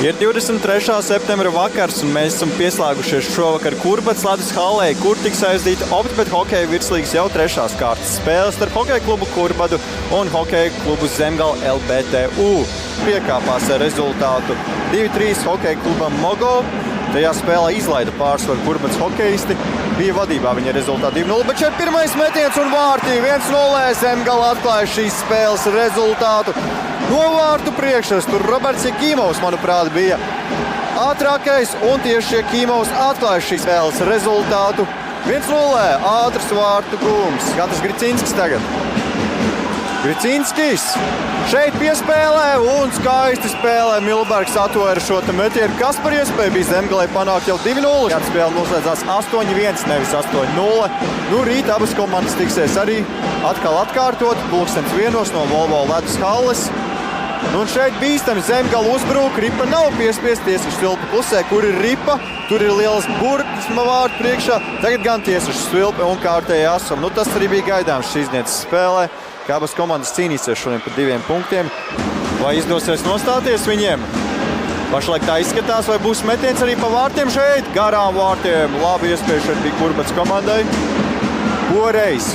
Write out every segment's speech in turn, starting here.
Ir 23. septembra vakars, un mēs esam pieslēgušies šovakar Kurbats Ledus hallē, kur tiks aizdīta Optibet hokeja virslīgas jau 3. kārtas spēles starp hokeja klubu Kurbadu un hokeja klubu Zemgala LBTU. Piekāpās ar rezultātu 2-3 hokeja klubam Mogo. Tajā spēlē izlaida pārsvaru Kurbats hokeisti. Bija vadībā viņa rezultāti 2-0, bet šeit pirmais metiens un vārtī 1-0. Zemgala atklāja šīs spēles rezultātu. No vārtu priekšas tur Roberts Jakīmovs, manuprāt, bija ātrākais, un tieši Jakīmovs atklāja šīs spēles rezultātu. 1-0, ātrs vārtu gūms. Gatavs Gricinskis tagad. Gricinskis šeit piespēlē un skaisti spēlē. Milbergs atvēra šo metienu. Kas par iespēju bija Zemgalei panākt jau 2-0. Šāda spēle noslēdzās 8-1, nevis 8-0. Rīt abas komandas tiksies arī atkal atkārtot. Pulkstens 1 no Volvo Ledus halles. Un šeit bīstami Zemgala uzbruk. Ripa nav piespiest tiesašu svilpi pusē. Kur ir Ripa? Tur ir lielas burtas vārtu priekšā. Tagad gan tiesašu svilpi un kārtēji asam. Tas arī bija gaidāms šīs dienas spēlē. Kā abas komandas cīnīsies šodien par 2 punktiem. Vai izdosies nostāties viņiem? Pašlaik tā izskatās, vai būs metiens arī pa vārtiem šeit. Garām vārtiem. Labi iespēja šeit bija Kurbats komandai. Poreiz.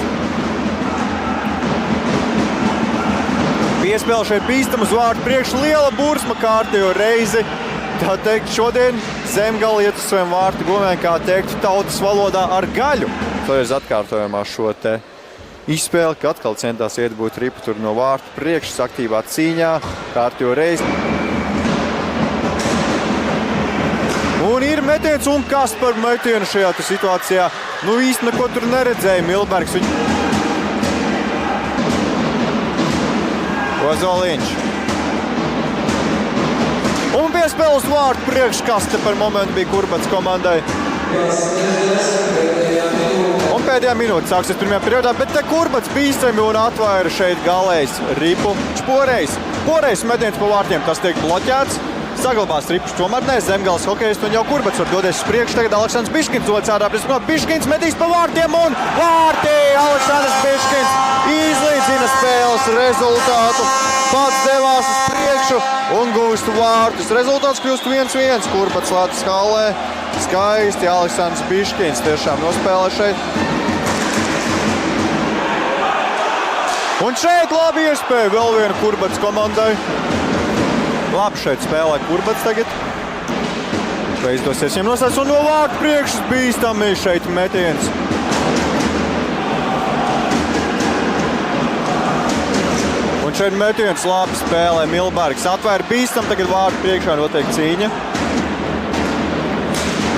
Piespēle šeit bīstam uz vārtu priekš. Liela bursma kārtējo reizi. Tā teikt, šodien Zemgala iet uz saviem vārtu gumiem, kā teikt, tautas valodā ar gaļu. Toreiz atkārtojumā šo te izspēli, ka atkal centās ietbūt Ripu tur no vārtu priekšas aktīvā cīņā. Kārtējo reizi. Un ir metiens, un kas par metienu šajā situācijā? Īsti neko tur neredzēja Milbergs. Ozoliņš. Un piespēle uz vārtu priekškaste par momentu bija Kurbats komandai. Un pēdējā minūte sāksies pirmajā periodā, bet te Kurbats bīstami un atvaira šeit galējs Ripu. Poreiz metiens pa vārtiem, tas tiek bloķēts. Saglabās Rips, tomēr ne Zemgales hokejists un jau Kurbats var doties uz priekšu. Tagad Aleksandrs Biškins dodas ārā. Biškins metīs pa vārtiem un vārtī! Aleksandrs Biškins izlīdzina spēles rezultātu. Pats devās uz priekšu un gūst vārtus. Rezultāts kļūst 1-1 Kurbats Ledus hallē. Skaisti Aleksandrs Biškins tiešām nospēlē šeit. Un šeit labi iespēja vēl vienu Kurbats komandai. Labi šeit spēlē Kurbats tagad. Vai izdosies viņam noslēdz un no vārtu priekšas bīstami šeit metiens. Un šeit metiens labi spēlē Milbergs. Atvēra bīstam, tagad vārtu priekšā notiek cīņa.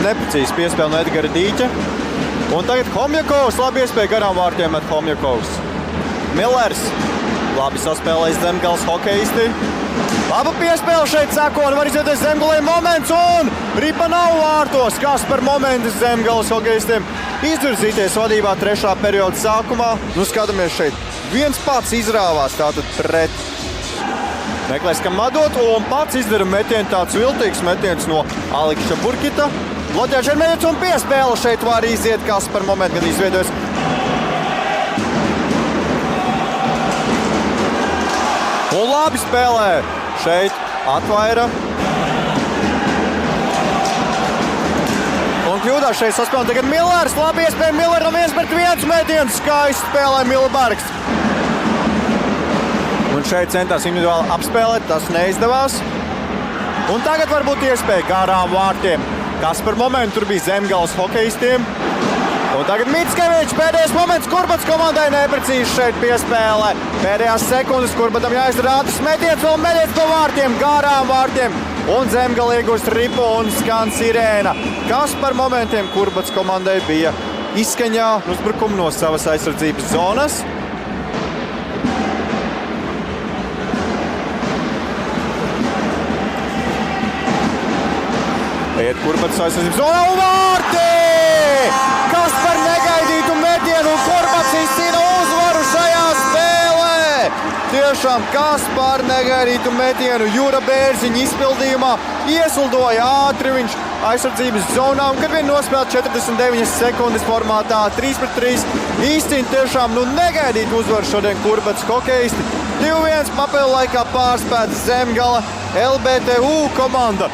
Neprecīzi piespēle no Edgara Dīķa. Un tagad Homjakovs, labi iespēja garām vārtiem met Homjakovs. Millers, labi saspēlējis Zemgales hokejisti. Laba piespēle šeit sako un var izvieties Zemgalei moments un Ripa nav vārtos. Kas par momentu Zemgales hokejistiem izvirzīties vadībā 3. perioda sākumā. Skatāmies šeit. Viens pats izrāvās tātad pret. Meklēs, kam atdot un pats izdara metienu, tāds viltīgs metiens no Alikša Burkita. Bloķēts šeit metiens un piespēle šeit var iziet. Kas par momentu gan izvietos. Un labi spēlē. Šeit atvaira. Un kļūdās šeit saspēlē tagad Millers. Labi iespēja Milleram 1-1 metiens. Skaisti spēlē Milbergs. Un šeit centās individuāli apspēlēt. Tas neizdevās. Un tagad varbūt iespēja garām vārtiem. Kas par momentu tur bija Zemgales hokejistiem. Un tagad Mickevičs, pēdējais moments Kurbats komandai neprecīzi šeit piespēlē. Pēdējās sekundes Kurbatam jāizdara ātrs metiens un metiens pa vārtiem, garām vārtiem. Un Zemgala iegūst Ripu un skan sirēna. Kas par momentiem Kurbats komandai bija izskaņā uzbrukumu no savas aizsardzības zonas. Iet Kurbats aizsardzības zonā un vārtī! Kas par negaidītu metienu un Kurbats izcīna uzvaru šajā spēlē! Tiešām kas par negaidītu metienu Jura Bērziņa izpildījumā ieslidoja ātri viņš aizsardzības zonā un kad vien nospēlēt 49 sekundes formātā 3-3 izcīna tiešām negaidītu uzvaru šodien Kurbats hokejisti. 2-1 papildu laikā pārspēta Zemgala LBTU komanda.